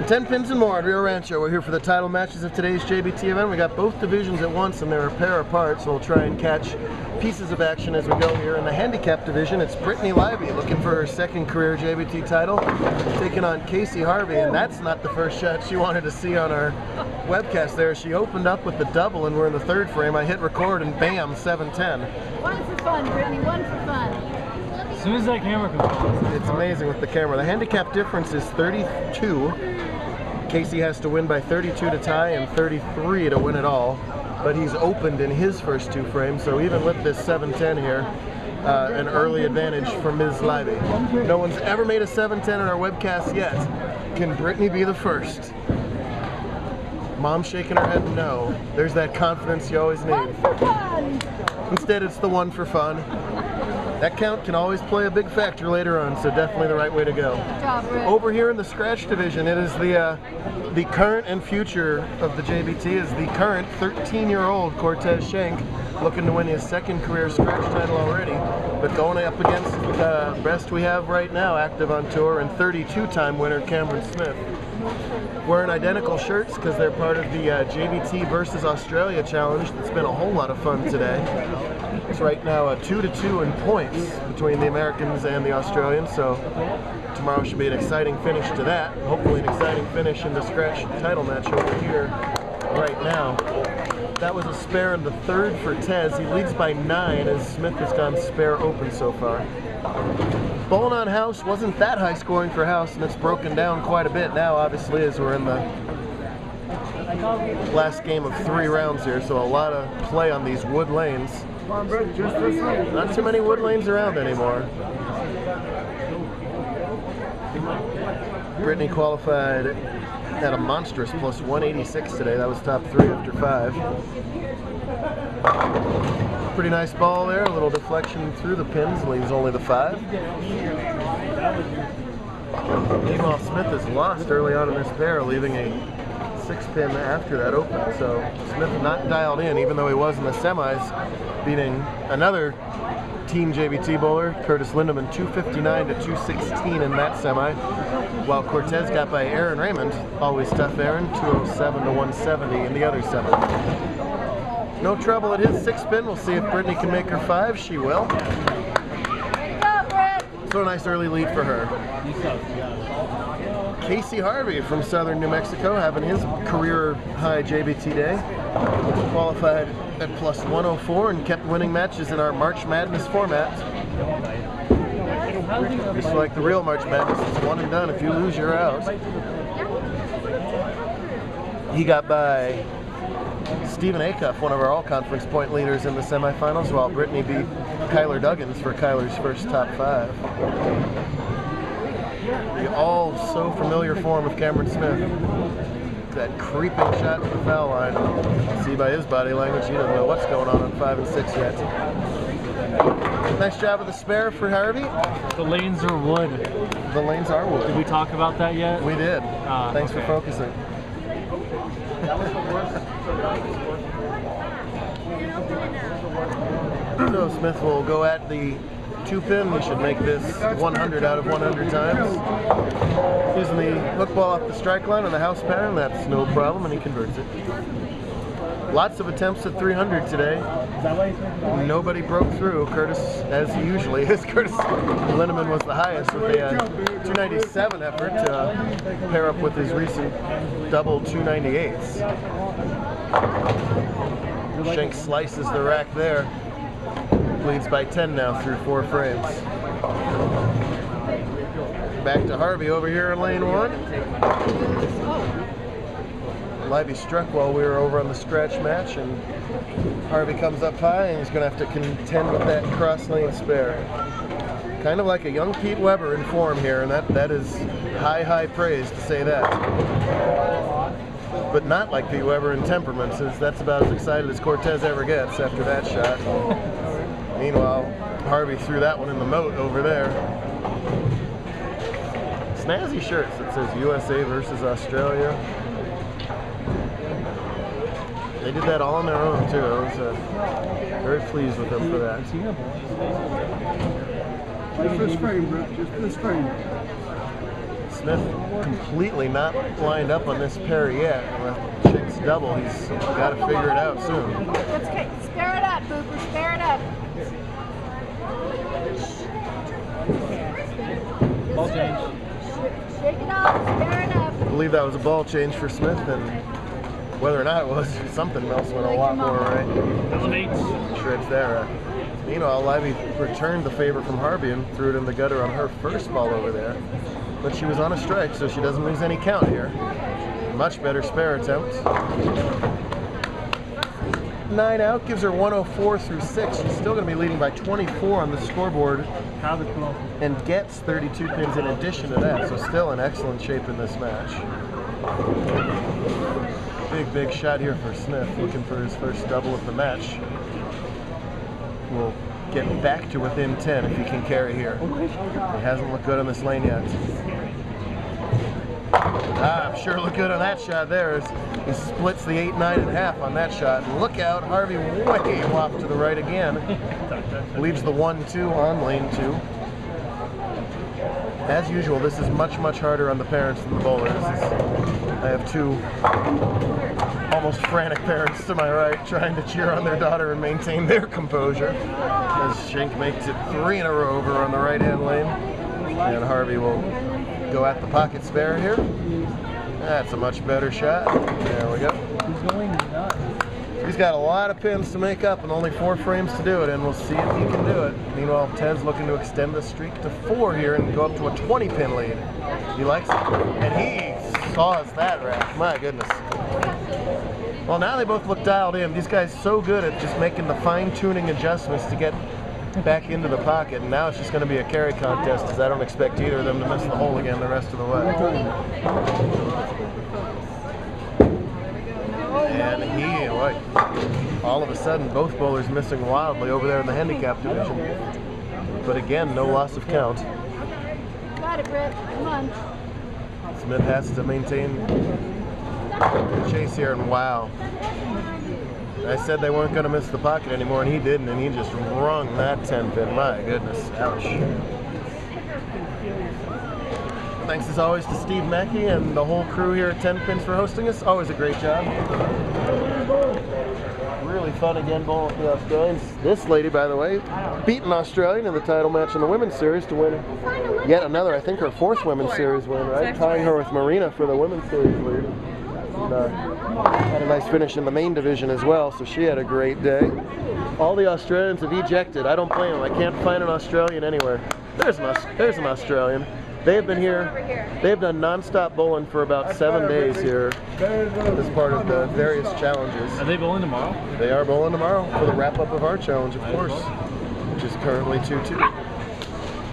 Tenpins and more at Rio Rancho. We're here for the title matches of today's JBT event. We got both divisions at once and they're a pair apart, so we'll try and catch pieces of action as we go here. In the handicap division, it's Brittany Leiby looking for her second career JBT title, taking on Casey Harvey, and that's not the first shot she wanted to see on our webcast there. She opened up with the double and we're in the third frame. I hit record and bam, 7-10. One for fun, Brittany, one for fun. As soon as that camera comes on. It's amazing with the camera. The handicap difference is 32. Casey has to win by 32 to tie and 33 to win it all. But he's opened in his first two frames, so even with this 7-10 here, an early advantage for Ms. Leiby. No one's ever made a 7-10 on our webcast yet. Can Brittany be the first? Mom's shaking her head no. There's that confidence you always need. One for fun. Instead, it's the one for fun. That count can always play a big factor later on, so definitely the right way to go. Good job, Britt. Over here in the scratch division, it is the current and future of the JBT is the current 13-year-old Cortez Schenck, looking to win his second career scratch title already, but going up against the best we have right now active on tour and 32-time winner Cameron Smith. Wearing identical shirts because they're part of the JBT versus Australia challenge. It's been a whole lot of fun today. It's right now 2-2 in points between the Americans and the Australians, so tomorrow should be an exciting finish to that. Hopefully an exciting finish in the scratch title match over here right now. That was a spare in the third for Tez. He leads by 9 as Smith has gone spare open so far. Bowling on house wasn't that high scoring for house, and it's broken down quite a bit now, obviously, as we're in the last game of 3 rounds here, so a lot of play on these wood lanes. Not too many wood lanes around anymore. Brittany qualified at a monstrous plus 186 today. That was top 3 after 5. Pretty nice ball there. A little deflection through the pins. Leaves only the 5. Meanwhile, Smith is lost early on in this pair, leaving a 6-pin after that open. So Smith not dialed in, even though he was in the semis, beating another Team JBT bowler, Curtis Lindemann, 259 to 216 in that semi, while Cortez got by Aaron Raymond, always tough Aaron, 207 to 170 in the other semi. No trouble at his 6-pin. We'll see if Brittany can make her 5. She will. So a nice early lead for her. Casey Harvey from southern New Mexico having his career high JBT day. Qualified at plus 104 and kept winning matches in our March Madness format. Just like the real March Madness, it's one and done. If you lose, you're out. He got by Stephen Acuff, one of our all-conference point leaders in the semifinals, while Brittany beat Kyler Duggins for Kyler's first top 5. The all so familiar form of Cameron Smith. That creeping shot to the foul line. See by his body language, he doesn't know what's going on 5 and 6 yet. Nice job of the spare for Harvey. The lanes are wood. The lanes are wood. Did we talk about that yet? We did. Thanks for focusing. So Smith will go at the 2-pin. He should make this 100 out of 100 times. Using the hook ball off the strike line on the house pattern, that's no problem, and he converts it. Lots of attempts at 300 today. Nobody broke through. Curtis, as he usually is, Curtis Lindemann was the highest with a 297 effort to pair up with his recent double 298s. Schenck slices the rack there. Leads by 10 now through 4 frames. Back to Harvey over here in lane 1. Leiby struck while we were over on the scratch match, and Harvey comes up high and he's going to have to contend with that cross lane spare. Kind of like a young Pete Weber in form here, and that is high praise to say that. But not like Pete Weber in temperament, since that's about as excited as Cortez ever gets after that shot. Meanwhile, Harvey threw that one in the moat over there. Snazzy shirts that says USA versus Australia. They did that all on their own too. I was very pleased with them for that. Just this frame, Brett. Just this frame. Smith completely not lined up on this pair yet. Schenck's double. He's got to figure it out soon. Let's spare it up, Booper. Spare it up. Ball change. Shake it off. Spare it up. I believe that was a ball change for Smith, and whether or not it was, something else went a lot more right. Shreds there. Meanwhile, Leiby returned the favor from Harvey and threw it in the gutter on her first ball over there. But she was on a strike, so she doesn't lose any count here. Much better spare attempt. 9 out gives her 104 through 6. She's still going to be leading by 24 on the scoreboard and gets 32 pins in addition to that, so still in excellent shape in this match. Big shot here for Smith, looking for his first double of the match. Will get back to within 10 if he can carry here. He hasn't looked good on this lane yet. I'm sure looked good on that shot there as he splits the 8-9 in half on that shot. And look out, Harvey way off to the right again. Leaves the 1-2 on lane 2. As usual, this is much harder on the parents than the bowlers. I have two almost frantic parents to my right trying to cheer on their daughter and maintain their composure as Schenck makes it 3 in a row over on the right-hand lane. And Harvey will go at the pocket spare here. That's a much better shot. There we go. He's going nuts. He's got a lot of pins to make up and only 4 frames to do it, and we'll see if he can do it. Meanwhile, Ted's looking to extend the streak to 4 here and go up to a 20-pin lead. He likes it. And he saws that rack. My goodness. Well, now they both look dialed in. These guys so good at just making the fine-tuning adjustments to get back into the pocket, and now it's just going to be a carry contest as I don't expect either of them to miss the hole again the rest of the way. And he, all of a sudden, both bowlers missing wildly over there in the handicap division. But again, no loss of count. Got it, Britt. Come on. Smith has to maintain the chase here, and wow. I said they weren't going to miss the pocket anymore, and he didn't, and he just wrung that 10-pin. My goodness, ouch. Thanks as always to Steve Mackey and the whole crew here at Tenpins for hosting us. Always a great job. Really fun again bowling with the Australians. This lady, by the way, beat an Australian in the title match in the women's series to win yet another, I think her 4th women's series win, right? Tying her with Marina for the women's series lead. And, had a nice finish in the main division as well, so she had a great day. All the Australians have ejected. I don't blame them. I can't find an Australian anywhere. There's an Australian. They have been here. They have done non-stop bowling for about 7 days here as part of the various challenges. Are they bowling tomorrow? They are bowling tomorrow for the wrap-up of our challenge, of course, which is currently 2-2.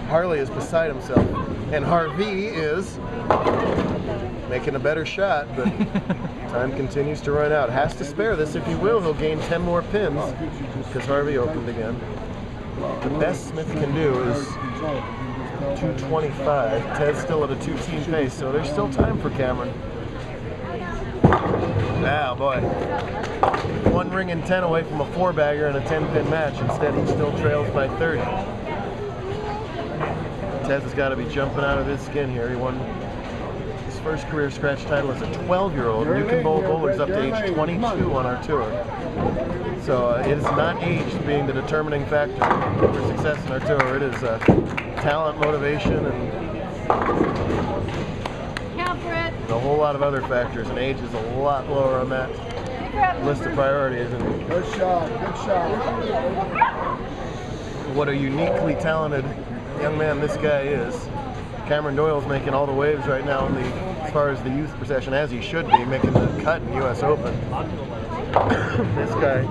Harley is beside himself, and Harvey is making a better shot, but time continues to run out. Has to spare this. If he will, he'll gain 10 more pins because Harvey opened again. The best Smith can do is 225. Ted's still at a 2-team pace, so there's still time for Cameron. Now, boy. 1 ring and 10 away from a 4-bagger in a 10-pin match. Instead, he still trails by 30. Tez has got to be jumping out of his skin here. He won his first career scratch title as a 12-year-old. You can bowl bowlers up to age 22 on our tour. So it is not age being the determining factor for success in our tour. It is talent, motivation, and a whole lot of other factors. And age is a lot lower on that list of priorities. And good shot, good shot. What a uniquely talented young man this guy is. Cameron Doyle's making all the waves right now as far as the youth procession, as he should be, making the cut in U.S. Open. This guy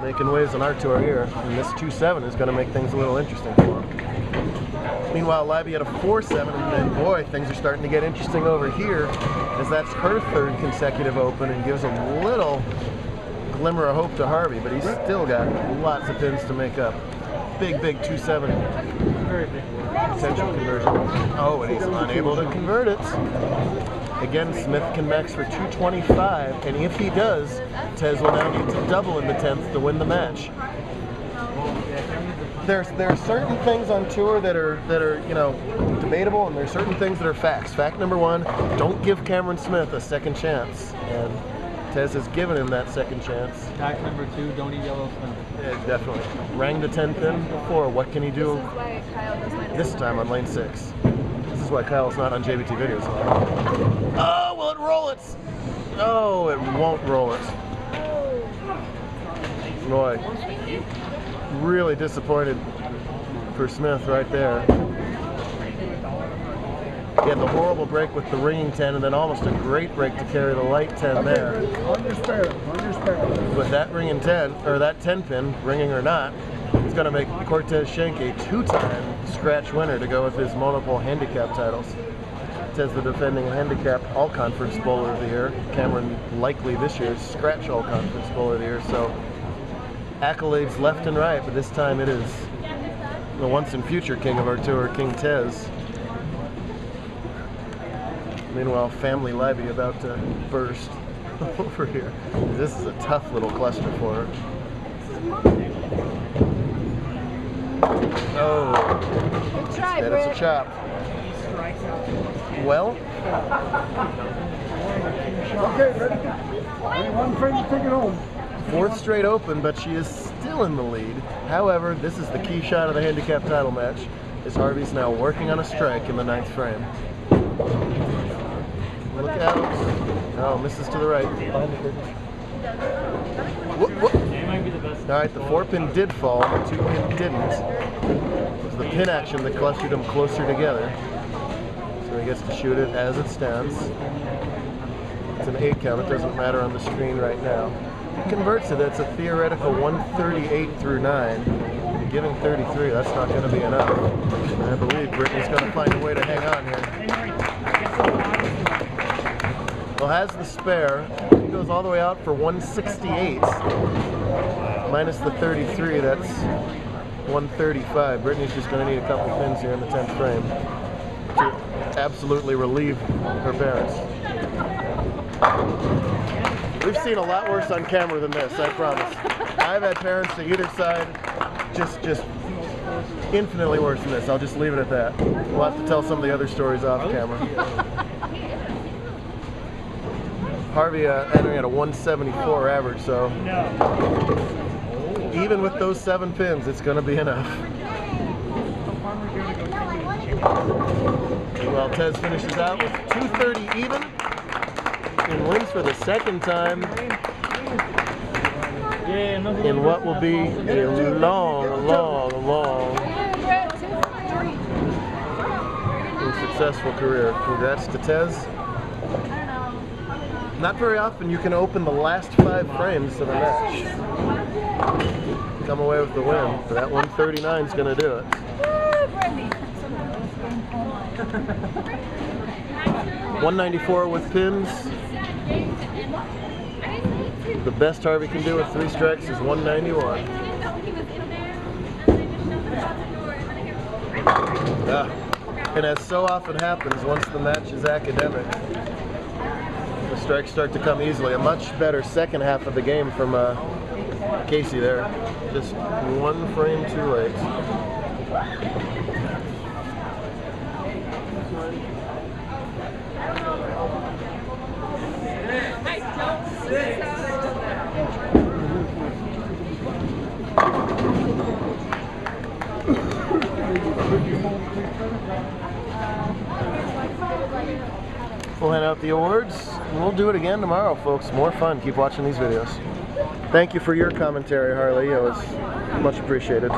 making waves on our tour here, and this 2-7 is going to make things a little interesting for him. Meanwhile, Leiby had a 4-7, and boy, things are starting to get interesting over here, as that's her 3rd consecutive Open and gives a little glimmer of hope to Harvey, but he's still got lots of pins to make up. Big 2-7 potential conversion. Oh, and he's unable to convert it. Again, Smith can max for 225, and if he does, Tez will now need to double in the 10th to win the match. there are certain things on tour that are you know, debatable, and there's certain things that are facts. Fact number one: don't give Cameron Smith a second chance, and Tez has given him that second chance. Fact number two: don't eat yellow spinach. Yeah, definitely. Rang the 10 pin before. What can he do This is why Kyle does my this time on lane 6? This is why Kyle's not on JBT videos. Oh, will it roll it? Oh, it won't roll it. Boy, really disappointed for Smith right there. He had the horrible break with the ringing 10, and then almost a great break to carry the light 10 there. On your spare. With that ringing 10, or that 10 pin, ringing or not, it's going to make Cortez Schenck a 2-time scratch winner to go with his multiple handicap titles. Tez, the defending handicap all-conference bowler of the year. Cameron likely this year's scratch all-conference bowler of the year. So accolades left and right, but this time it is the once and future king of our tour, King Tez. Meanwhile, family Leiby about to burst over here. This is a tough little cluster for her. Oh, Good try, that is Britt. a chop. Well, Okay, ready? One friend to take it home. 4th straight open, but she is still in the lead. However, this is the key shot of the handicap title match, as Harvey's now working on a strike in the 9th frame. Look out. Oh, misses to the right. Whoop, whoop. Alright, the 4-pin did fall, the 2-pin didn't. It was the pin action that clustered them closer together. So he gets to shoot it as it stands. It's an 8 count, it doesn't matter on the screen right now. If he converts it, it's a theoretical 138 through 9. Giving 33, that's not going to be enough. And I believe Brittany's going to find a way to hang on here. Well, has the spare. He goes all the way out for 168. Minus the 33, that's 135. Brittany's just going to need a couple pins here in the 10th frame to absolutely relieve her parents. We've seen a lot worse on camera than this, I promise. I've had parents to either side just infinitely worse than this. I'll just leave it at that. We'll have to tell some of the other stories off camera. Harvey entering at a 174 average, so even with those 7 pins, it's going to be enough. Well, Tez finishes out with 230 even and wins for the 2nd time in what will be a long and successful career. Congrats to Tez. Not very often you can open the last 5 frames of a match. Come away with the win, but that 139 is going to do it. 194 with pins. The best Harvey can do with 3 strikes is 191. And as so often happens, once the match is academic, the strikes start to come easily. A much better second half of the game from Casey there. Just 1 frame too late. We'll hand out the awards, and we'll do it again tomorrow, folks. More fun. Keep watching these videos. Thank you for your commentary, Harley. It was much appreciated.